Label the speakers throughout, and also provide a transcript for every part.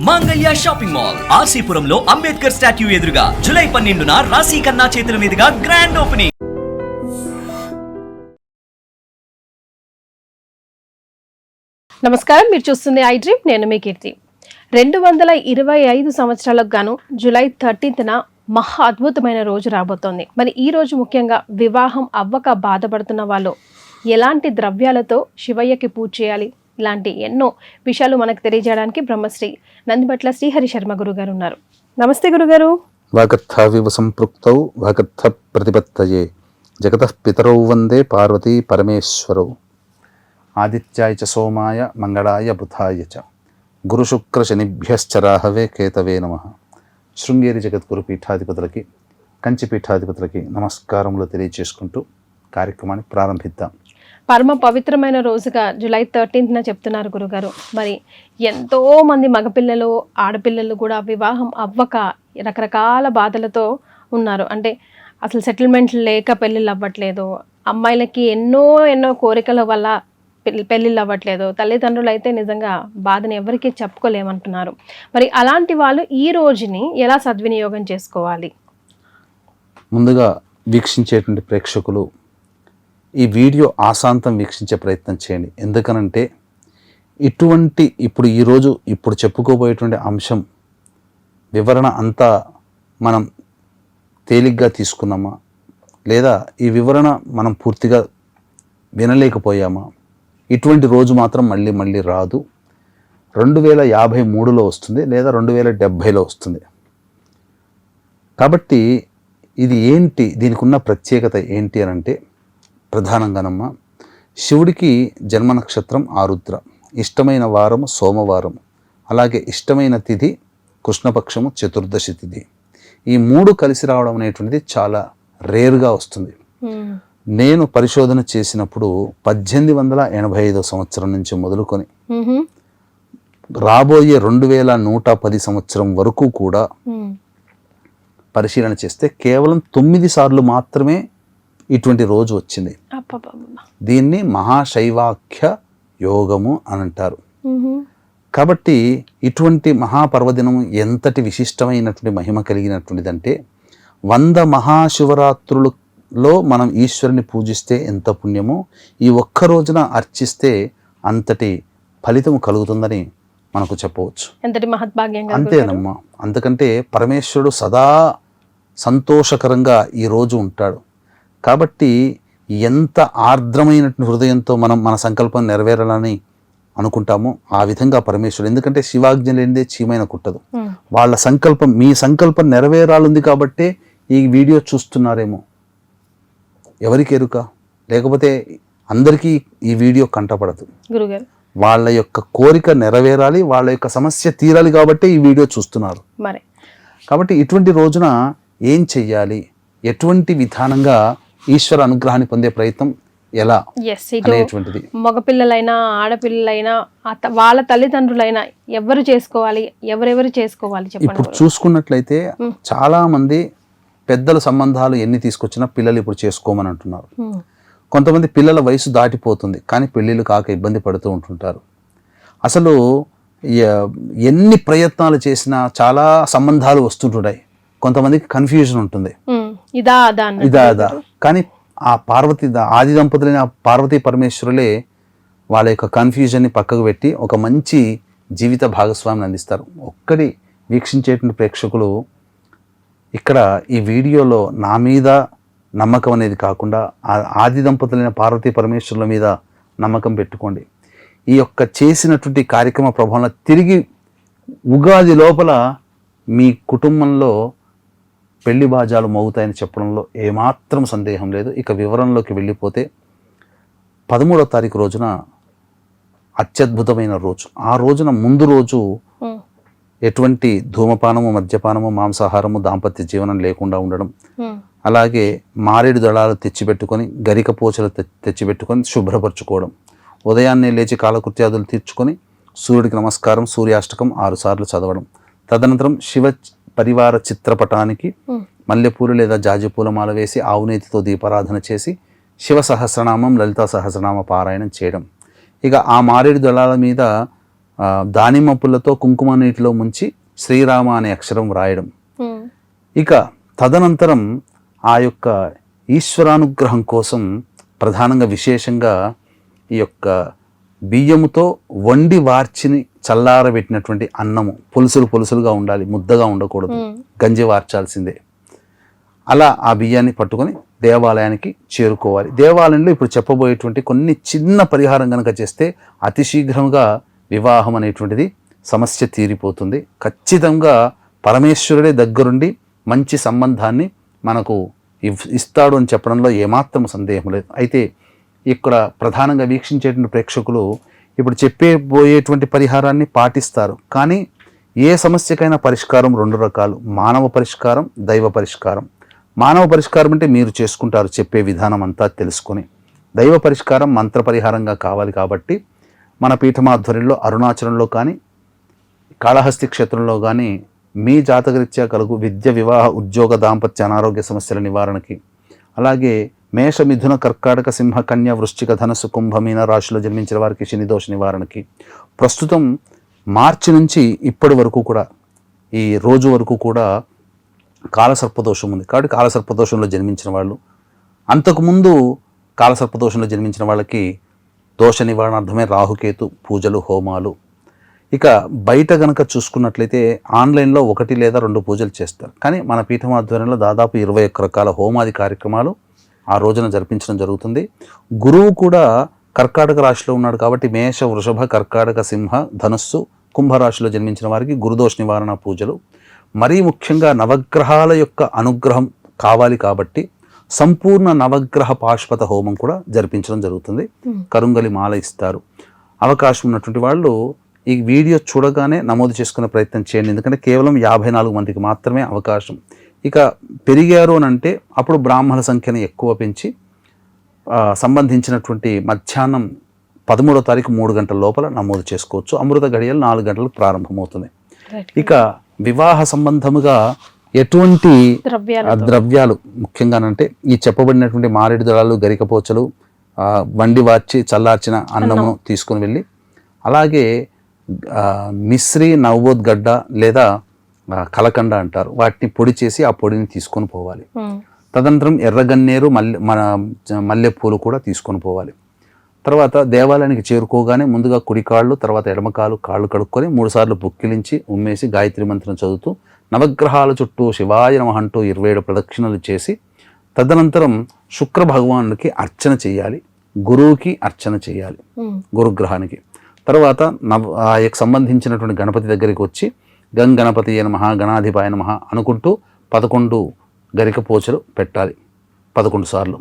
Speaker 1: మాంగళ్య shopping mall ఆర్సీపురంలో Ambedkar statue ఎదురుగా July 12న రాశి ఖన్నా చేతుల మీదుగా గ్రాండ్ ఓపెనింగ్.
Speaker 2: నమస్కారం, మీరు చూస్తుంది ఐ డ్రీమ్. నేను మీ కీర్తి. 225 సంవత్సరాలకు గాను జూలై 13న మహా అద్భుతమైన రోజు రాబోతోంది. మరి ఈ రోజు ముఖ్యంగా వివాహం అవ్వక బాధపడుతున్న వాళ్ళు ఎలాంటి ద్రవ్యాలతో శివయ్యకి పూజ చేయాలి, ఇలాంటి ఎన్నో విషయాలు మనకు తెలియజేయడానికి బ్రహ్మశ్రీ నందిబట్ల శ్రీహరి శర్మ గురుగారు ఉన్నారు. నమస్తే గురుగారు.
Speaker 3: వాగర్థావివ సంపృక్తౌ వాగర్థ ప్రతిపత్తయే జగతః పితరౌ వందే పార్వతీ పరమేశ్వరౌ ఆదిత్యాయ చ సోమాయ మంగళాయ బుధాయ చ గురు శుక్ర శనిభ్యశ్చ రాహవే కేతవే నమః. శృంగేరి జగద్గురు పీఠాధిపతులకి, కంచి పీఠాధిపతులకి నమస్కారములు తెలియజేసుకుంటూ కార్యక్రమాన్ని ప్రారంభిద్దాం.
Speaker 2: పరమ పవిత్రమైన రోజుగా జూలై 13న చెప్తున్నారు గురుగారు. మరి ఎంతో మంది మగపిల్లలు, ఆడపిల్లలు కూడా వివాహం అవ్వక రకరకాల బాధలతో ఉన్నారు. అంటే అసలు సెటిల్మెంట్ లేక పెళ్ళిళ్ళు అవ్వట్లేదు, అమ్మాయిలకి ఎన్నో కోరికల వల్ల పెళ్ళిళ్ళు అవ్వట్లేదు, తల్లిదండ్రులు అయితే నిజంగా బాధని ఎవరికీ చెప్పుకోలేమంటున్నారు. మరి అలాంటి వాళ్ళు ఈ రోజుని ఎలా సద్వినియోగం చేసుకోవాలి?
Speaker 3: ముందుగా వీక్షించేటువంటి ప్రేక్షకులు ఈ వీడియో ఆశాంతం వీక్షించే ప్రయత్నం చేయండి. ఎందుకనంటే ఇప్పుడు చెప్పుకోబోయేటువంటి అంశం వివరణ అంతా మనం తేలిగ్గా తీసుకున్నామా, లేదా ఈ వివరణ మనం పూర్తిగా వినలేకపోయామా, ఇటువంటి రోజు మాత్రం మళ్ళీ రాదు. 2053లో వస్తుంది, లేదా 2070లో వస్తుంది. కాబట్టి ఇది ఏంటి, దీనికి ఉన్న ప్రత్యేకత ఏంటి అని అంటే, ప్రధానంగానమ్మ శివుడికి జన్మ నక్షత్రం ఆరుద్ర, ఇష్టమైన వారము సోమవారము, అలాగే ఇష్టమైన తిథి కృష్ణపక్షము చతుర్దశి తిథి. ఈ మూడు కలిసి రావడం అనేటువంటిది చాలా రేర్గా వస్తుంది. నేను పరిశోధన చేసినప్పుడు 1885 సంవత్సరం నుంచి మొదలుకొని రాబోయే 2110 సంవత్సరం వరకు కూడా పరిశీలన చేస్తే కేవలం 9 సార్లు మాత్రమే ఇటువంటి రోజు వచ్చింది. దీన్ని మహాశైవాఖ్య యోగము అని అంటారు. కాబట్టి ఇటువంటి మహాపర్వదినము ఎంతటి విశిష్టమైనటువంటి మహిమ కలిగినటువంటిదంటే, 100 మహాశివరాత్రులలో మనం ఈశ్వరుని పూజిస్తే ఎంత పుణ్యమో, ఈ ఒక్క రోజున అర్చిస్తే అంతటి ఫలితము కలుగుతుందని మనకు చెప్పవచ్చు.
Speaker 2: ఎంతటి మహద్భాగ్యంగా.
Speaker 3: అంతేనమ్మా. అందుకంటే పరమేశ్వరుడు సదా సంతోషకరంగా ఈ రోజు ఉంటాడు. కాబట్టి ఎంత ఆర్ద్రమైనటువంటి హృదయంతో మనం మన సంకల్పం నెరవేరాలని అనుకుంటామో ఆ విధంగా పరమేశ్వరుడు, ఎందుకంటే శివాజ్ఞ లేనిదే చీమైన కుట్టదు. వాళ్ళ సంకల్పం, మీ సంకల్పం నెరవేరాలుంది కాబట్టే ఈ వీడియో చూస్తున్నారేమో, ఎవరికి ఎరుక, లేకపోతే అందరికీ ఈ వీడియో కంటపడదు. గురుగారు వాళ్ళ యొక్క కోరిక నెరవేరాలి, వాళ్ళ యొక్క సమస్య తీరాలి కాబట్టి ఈ వీడియో చూస్తున్నారు. మరి కాబట్టి ఇటువంటి రోజున ఏం చెయ్యాలి, ఎటువంటి విధానంగా ఈశ్వర అనుగ్రహాన్ని పొందే ప్రయత్నం ఎలా అనేటువంటిది,
Speaker 2: మగపిల్లలైనా ఆడపిల్లలైనా వాళ్ళ తల్లిదండ్రులైనా ఎవరు చేసుకోవాలి, ఎవరెవరు చేసుకోవాలి చెప్పండి.
Speaker 3: ఇప్పుడు చూసుకున్నట్లయితే చాలా మంది పెద్దల సంబంధాలు ఎన్ని తీసుకొచ్చినా పిల్లలు ఇప్పుడు చేసుకోమని అంటున్నారు. కొంతమంది పిల్లల వయసు దాటిపోతుంది కానీ పెళ్ళిళ్ళు కాక ఇబ్బంది పడుతూ ఉంటుంటారు. అసలు ఎన్ని ప్రయత్నాలు చేసినా చాలా సంబంధాలు వస్తుంటాయి. కొంతమందికి కన్ఫ్యూజన్ ఉంటుంది, ఇదా. కానీ ఆ ఆది దంపతులైన పార్వతీ పరమేశ్వరులే వాళ్ళ యొక్క కన్ఫ్యూజన్ని పక్కకు పెట్టి ఒక మంచి జీవిత భాగస్వామిని అందిస్తారు. ఒక్కడి వీక్షించేటువంటి ప్రేక్షకులు ఇక్కడ ఈ వీడియోలో నా మీద నమ్మకం అనేది కాకుండా ఆది దంపతులైన పార్వతీ పరమేశ్వరుల మీద నమ్మకం పెట్టుకోండి. ఈ యొక్క చేసినటువంటి కార్యక్రమ ప్రభావంలో తిరిగి ఉగాది లోపల మీ కుటుంబంలో పెళ్లి బాజాలు మోగుతాయని చెప్పడంలో ఏమాత్రం సందేహం లేదు. ఇక వివరంలోకి వెళ్ళిపోతే 13వ తారీఖు రోజున అత్యద్భుతమైన రోజు. ఆ రోజున ముందు రోజు ఎటువంటి ధూమపానము, మద్యపానము, మాంసాహారము, దాంపత్య జీవనం లేకుండా ఉండడం, అలాగే మారేడు దళాలు తెచ్చిపెట్టుకొని, గరిక పోచలు తెచ్చిపెట్టుకొని శుభ్రపరచుకోవడం, ఉదయాన్నే లేచి కాలకృత్యాదులు తీర్చుకొని సూర్యుడికి నమస్కారం, సూర్యాష్టకం 6 సార్లు చదవడం, తదనంతరం శివ పరివార చిత్రపటానికి మల్లెపూలు లేదా జాజిపూల మాల వేసి ఆవునేతితో దీపారాధన చేసి శివ సహస్రనామం, లలితా సహస్రనామ పారాయణం చేయడం. ఇక ఆ మారేడు దళాల మీద దానిమ్మ పుల్లతో కుంకుమ నీటిలో ముంచి శ్రీరామ అనే అక్షరం వ్రాయడం. ఇక తదనంతరం ఆ యొక్క ఈశ్వరానుగ్రహం కోసం ప్రధానంగా విశేషంగా ఈ యొక్క బియ్యముతో వండి వార్చిని చల్లారబెట్టినటువంటి అన్నము పొలుసులుగా ఉండాలి, ముద్దగా ఉండకూడదు, గంజి వార్చాల్సిందే. అలా ఆ బియ్యాన్ని పట్టుకొని దేవాలయానికి చేరుకోవాలి. దేవాలయంలో ఇప్పుడు చెప్పబోయేటువంటి కొన్ని చిన్న పరిహారం కనుక చేస్తే అతి శీఘ్రంగా వివాహం అనేటువంటిది సమస్య తీరిపోతుంది. ఖచ్చితంగా పరమేశ్వరుడే దగ్గరుండి మంచి సంబంధాన్ని మనకు ఇస్తాడు అని చెప్పడంలో ఏమాత్రం సందేహం లేదు. అయితే ఇక్కడ ప్రధానంగా వీక్షించేటువంటి ప్రేక్షకులు ఇప్పుడు చెప్పబోయేటువంటి పరిహారాన్ని పాటిస్తారు. కానీ ఏ సమస్యకైనా పరిష్కారం రెండు రకాలు: మానవ పరిష్కారం, దైవ పరిష్కారం. మానవ పరిష్కారం అంటే మీరు చేసుకుంటారు చెప్పే విధానం అంతా తెలుసుకొని. దైవ పరిష్కారం మంత్ర పరిహారంగా కావాలి కాబట్టి మన పీఠమాధ్వర్యంలో అరుణాచలంలో కానీ కాళహస్తి క్షేత్రంలో కానీ మీ జాతకరీత్యా కలుగు విద్య, వివాహ, ఉద్యోగ, దాంపత్య, అనారోగ్య సమస్యల నివారణకి, అలాగే మేష, మిథున, కర్కాటక, సింహ, కన్య, వృశ్చిక, ధనస్సు, కుంభ, మీన రాశిలో జన్మించిన వారికి శని దోష నివారణకి ప్రస్తుతం మార్చి నుంచి ఇప్పటి వరకు కూడా ఈ రోజు వరకు కూడా కాలసర్పదోషం ఉంది. కాబట్టి కాలసర్పదోషంలో జన్మించిన వాళ్ళు, అంతకుముందు కాలసర్పదోషంలో జన్మించిన వాళ్ళకి దోష నివారణార్థమే రాహుకేతు పూజలు, హోమాలు. ఇక బయట గనక చూసుకున్నట్లయితే ఆన్లైన్లో 1 లేదా 2 పూజలు చేస్తారు. కానీ మన పీఠం ఆధ్వర్యంలో దాదాపు 21 రకాల హోమాది కార్యక్రమాలు ఆ రోజున జరిపించడం జరుగుతుంది. గురువు కూడా కర్కాటక రాశిలో ఉన్నాడు కాబట్టి మేష, వృషభ, కర్కాటక, సింహ, ధనస్సు, కుంభరాశిలో జన్మించిన వారికి గురుదోష నివారణ పూజలు. మరీ ముఖ్యంగా నవగ్రహాల యొక్క అనుగ్రహం కావాలి కాబట్టి సంపూర్ణ నవగ్రహ పాశుపత హోమం కూడా జరిపించడం జరుగుతుంది. కరుంగలి మాల ఇస్తారు. అవకాశం ఉన్నటువంటి వాళ్ళు ఈ వీడియో చూడగానే నమోదు చేసుకునే ప్రయత్నం చేయండి. ఎందుకంటే కేవలం 54 మందికి మాత్రమే అవకాశం. ఇక పెరిగారు అని అంటే అప్పుడు బ్రాహ్మణ సంఖ్యను ఎక్కువ పెంచి సంబంధించినటువంటి మధ్యాహ్నం 13వ తారీఖు 3 గంటల లోపల నమోదు చేసుకోవచ్చు. అమృత గడియలు 4 గంటలకు ప్రారంభమవుతుంది. ఇక వివాహ సంబంధముగా ఎటువంటి ద్రవ్యాలు ముఖ్యంగానంటే ఈ చెప్పబడినటువంటి మారేడు దళాలు, గరికపోచలు, వండి వార్చి చల్లార్చిన అన్నము తీసుకుని వెళ్ళి, అలాగే మిశ్రీ, నవోద్గడ్డ లేదా కలకండ అంటారు, వాటిని పొడి చేసి ఆ పొడిని తీసుకొని పోవాలి. తదనంతరం ఎర్రగన్నేరు, మల్లెపూలు కూడా తీసుకొని పోవాలి. తర్వాత దేవాలయానికి చేరుకోగానే ముందుగా కుడి కాళ్ళు, తర్వాత ఎడమకాలు, కాళ్ళు కడుక్కొని 3 సార్లు బుక్కిలించి ఉమ్మేసి గాయత్రి మంత్రం చదువుతూ నవగ్రహాల చుట్టూ శివాయ నమః అంటూ 27 ప్రదక్షిణలు చేసి తదనంతరం శుక్ర భగవానుడికి అర్చన చేయాలి, గురువుకి అర్చన చేయాలి, గురుగ్రహానికి. తర్వాత ఆయనకు సంబంధించినటువంటి గణపతి దగ్గరికి వచ్చి గణపతియే నమః, గణాధిపాయ నమః అనుకుంటూ 11 గరికపోచలు పెట్టాలి 11 సార్లు.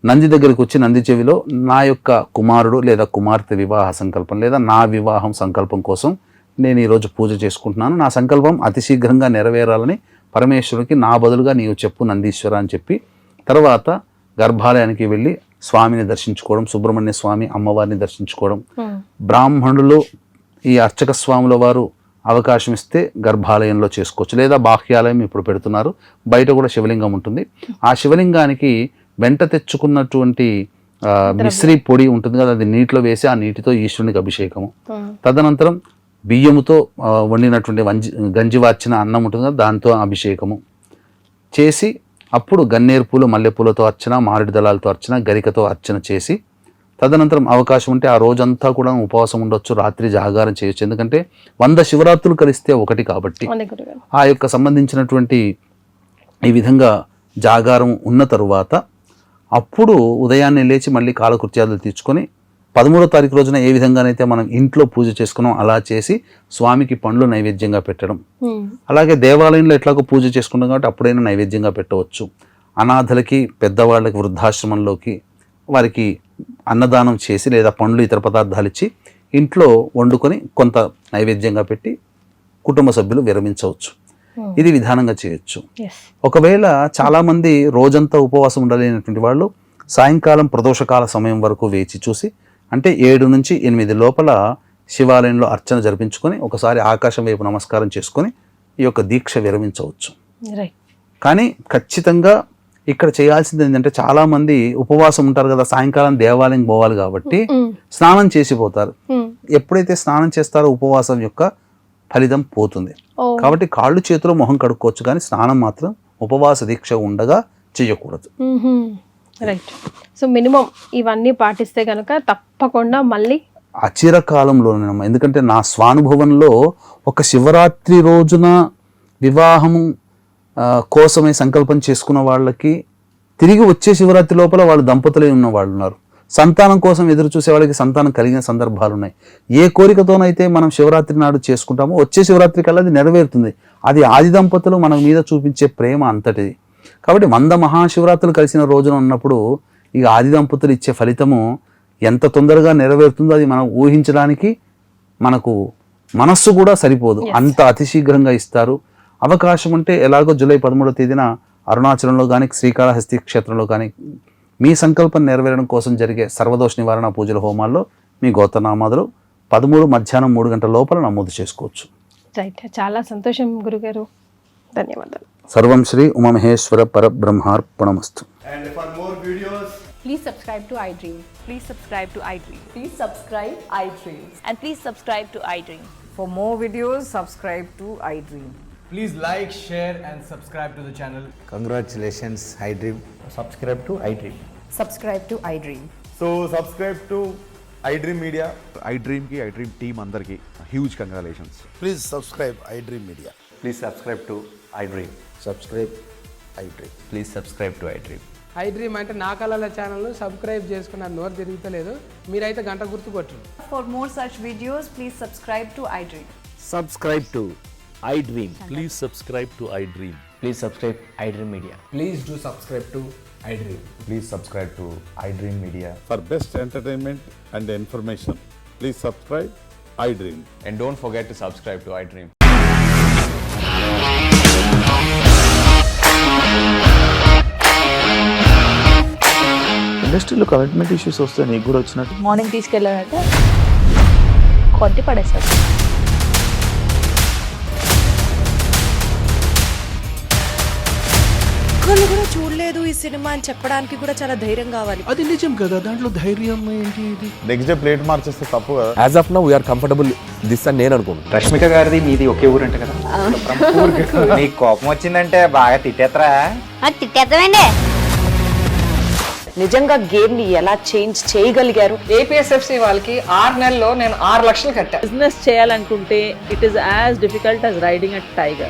Speaker 3: నంది దగ్గరికి వచ్చి నంది చెవిలో నా యొక్క కుమారుడు లేదా కుమార్తె వివాహ సంకల్పం లేదా నా వివాహం సంకల్పం కోసం నేను ఈరోజు పూజ చేసుకుంటున్నాను, నా సంకల్పం అతి శీఘ్రంగా నెరవేరాలని పరమేశ్వరుడికి నా బదులుగా నీవు చెప్పు నందీశ్వర అని చెప్పి, తర్వాత గర్భాలయానికి వెళ్ళి స్వామిని దర్శించుకోవడం, సుబ్రహ్మణ్య స్వామి అమ్మవారిని దర్శించుకోవడం. బ్రాహ్మణులు ఈ అర్చక స్వాముల వారు అవకాశం ఇస్తే గర్భాలయంలో చేసుకోవచ్చు, లేదా బాహ్యాలయం ఇప్పుడు పెడుతున్నారు, బయట కూడా శివలింగం ఉంటుంది. ఆ శివలింగానికి వెంట తెచ్చుకున్నటువంటి మిశ్రీ పొడి ఉంటుంది కదా, అది నీటిలో వేసి ఆ నీటితో ఈశ్వరునికి అభిషేకము. తదనంతరం బియ్యముతో వండినటువంటి గంజి వార్చిన అన్నం ఉంటుంది కదా, దాంతో అభిషేకము చేసి అప్పుడు గన్నేరు పూలు, మల్లెపూలతో అర్చన, మారేడు దళాలతో అర్చన, గరికతో అర్చన చేసి తదనంతరం అవకాశం ఉంటే ఆ రోజంతా కూడా ఉపవాసం ఉండొచ్చు, రాత్రి జాగారం చేయొచ్చు. ఎందుకంటే 100 శివరాత్రులు కలిస్తే 1 కాబట్టి ఆ యొక్క సంబంధించినటువంటి ఈ విధంగా జాగారం ఉన్న తరువాత అప్పుడు ఉదయాన్నే లేచి మళ్ళీ కాలకృత్యాలు తీర్చుకొని 13వ తారీఖు రోజున ఏ విధంగానైతే మనం ఇంట్లో పూజ చేసుకున్నాం అలా చేసి స్వామికి పండ్లు నైవేద్యంగా పెట్టడం. అలాగే దేవాలయంలో ఎట్లాగో పూజ చేసుకున్నాం కాబట్టి అప్పుడైనా నైవేద్యంగా పెట్టవచ్చు. అనాథలకి, పెద్దవాళ్ళకి, వృద్ధాశ్రమంలోకి వారికి అన్నదానం చేసి లేదా పండ్లు, ఇతర పదార్థాలు ఇచ్చి ఇంట్లో వండుకొని కొంత నైవేద్యంగా పెట్టి కుటుంబ సభ్యులు విరమించవచ్చు. ఇది విధానంగా చేయొచ్చు. ఒకవేళ చాలామంది రోజంతా ఉపవాసం ఉండలేనటువంటి వాళ్ళు సాయంకాలం ప్రదోషకాల సమయం వరకు వేచి చూసి, అంటే 7 నుంచి 8 లోపల శివాలయంలో అర్చన జరిపించుకొని ఒకసారి ఆకాశం వైపు నమస్కారం చేసుకొని ఈ యొక్క దీక్ష విరమించవచ్చు. కానీ ఖచ్చితంగా ఇక్కడ చేయాల్సింది ఏంటంటే చాలా మంది ఉపవాసం ఉంటారు కదా, సాయంకాలం దేవాలయం పోవాలి కాబట్టి స్నానం చేసి పోతారు. ఎప్పుడైతే స్నానం చేస్తారో ఉపవాసం యొక్క ఫలితం పోతుంది. కాబట్టి కాళ్ళు చేతులు మొహం కడుక్కోవచ్చు, కానీ స్నానం మాత్రం ఉపవాస దీక్ష ఉండగా చేయకూడదు.
Speaker 2: రైట్. సో మినిమం ఇవన్నీ పాటిస్తే కనుక తప్పకుండా మళ్ళీ
Speaker 3: అచిరకాలంలోనేనమ్మా. ఎందుకంటే నా స్వానుభవంలో ఒక శివరాత్రి రోజున వివాహం కోసమే సంకల్పం చేసుకున్న వాళ్ళకి తిరిగి వచ్చే శివరాత్రి లోపల వాళ్ళు దంపతులే ఉన్న వాళ్ళు ఉన్నారు. సంతానం కోసం ఎదురు చూసే వాళ్ళకి సంతానం కలిగిన సందర్భాలు ఉన్నాయి. ఏ కోరికతోనైతే మనం శివరాత్రి నాడు చేసుకుంటామో వచ్చే శివరాత్రి కల్లా అది నెరవేరుతుంది. అది ఆది దంపతులు మన మీద చూపించే ప్రేమ అంతటిది. కాబట్టి 100 మహాశివరాత్రులు కలిసిన రోజున ఉన్నప్పుడు ఇక ఆది దంపతులు ఇచ్చే ఫలితము ఎంత తొందరగా నెరవేరుతుందో అది మనం ఊహించడానికి మనకు మనస్సు కూడా సరిపోదు, అంత అతి శీఘ్రంగా ఇస్తారు. అవకాశం ఉంటే ఎలాగో జూలై 13వ తేదీన అరుణాచలంలో కానీ శ్రీకాళహస్తి క్షేత్రంలో కానీ మీ సంకల్పం నెరవేరడం కోసం జరిగే సర్వదోష నివారణ పూజల హోమాల్లో మీ గోత్రనామాదులు 13 మధ్యాహ్నం 3 గంటల లోపల నమోదు చేసుకోవచ్చు.
Speaker 2: రైట్. చాలా సంతోషం గురుగారు, ధన్యవాదాలు.
Speaker 3: సర్వం Shri Umamaheshwara పరబ్రహ్మార్పణమస్తు.
Speaker 4: And for more videos,
Speaker 5: Please subscribe to iDream.
Speaker 6: Please subscribe to iDream.
Speaker 5: Please subscribe iDream.
Speaker 6: And please subscribe to iDream.
Speaker 5: For more videos, subscribe to iDream.
Speaker 4: please like, share and subscribe to the channel.
Speaker 7: Congratulations, iDream. Subscribe to iDream.
Speaker 5: Subscribe to iDream.
Speaker 4: So subscribe to iDream Media.
Speaker 8: iDream ki iDream team andarki huge congratulations.
Speaker 7: Please subscribe iDream Media.
Speaker 9: Please subscribe to iDream.
Speaker 7: Subscribe iDream.
Speaker 9: Please subscribe to iDream.
Speaker 10: iDream అంటే నా కళల ఛానల్ను subscribe చేసుకున్న నోరు తిరుగుతలేదు, మీరైతే గంట గుర్తు కొట్టండి.
Speaker 6: For more such videos, please subscribe to iDream.
Speaker 9: Subscribe to iDream.
Speaker 11: Please subscribe to iDream.
Speaker 9: Please subscribe iDream Media.
Speaker 10: Please do subscribe to iDream.
Speaker 8: Please subscribe to iDream Media.
Speaker 11: For best entertainment and information, please subscribe iDream.
Speaker 9: And don't forget to subscribe to iDream.
Speaker 3: ఇండస్ట్రీలో commitment issues వస్తే నీకు కూడా వచ్చినట్టు
Speaker 6: morning తీసుకెళ్ళాలంటే కొట్టి పడేస్తారు.
Speaker 12: ఒక్కళ్ళు కూడా చూడలేదు ఈ సినిమా అని చెప్పడానికి కూడా చాలా ధైర్యం కావాలి.
Speaker 10: అది నిజం కదా, దాంట్లో ధైర్యం ఏంటి? ఇది
Speaker 8: నెక్స్ట్ డే ప్లేట్ మార్చేస్తే తప్పు కదా.
Speaker 9: As of now, we are comfortable this అని నేను అనుకుంటున్నాను.
Speaker 7: రష్మిక గారిది మీది ఒకే ఊరంట కదా. నీకు కోపం వచ్చిందంటే బాగా తిట్టేత్తరా?
Speaker 6: తిట్టేద్దామండి.
Speaker 12: నిజంగా గేమ్ ని ఎలా చేంజ్ చేయగలిగారు?
Speaker 10: ఏపీఎస్ఎఫ్సి వాళ్ళకి 6 నెలల్లో నేను 6 లక్షలు కట్టా.
Speaker 6: బిజినెస్ చేయాలనుకుంటే it is as difficult as riding a tiger.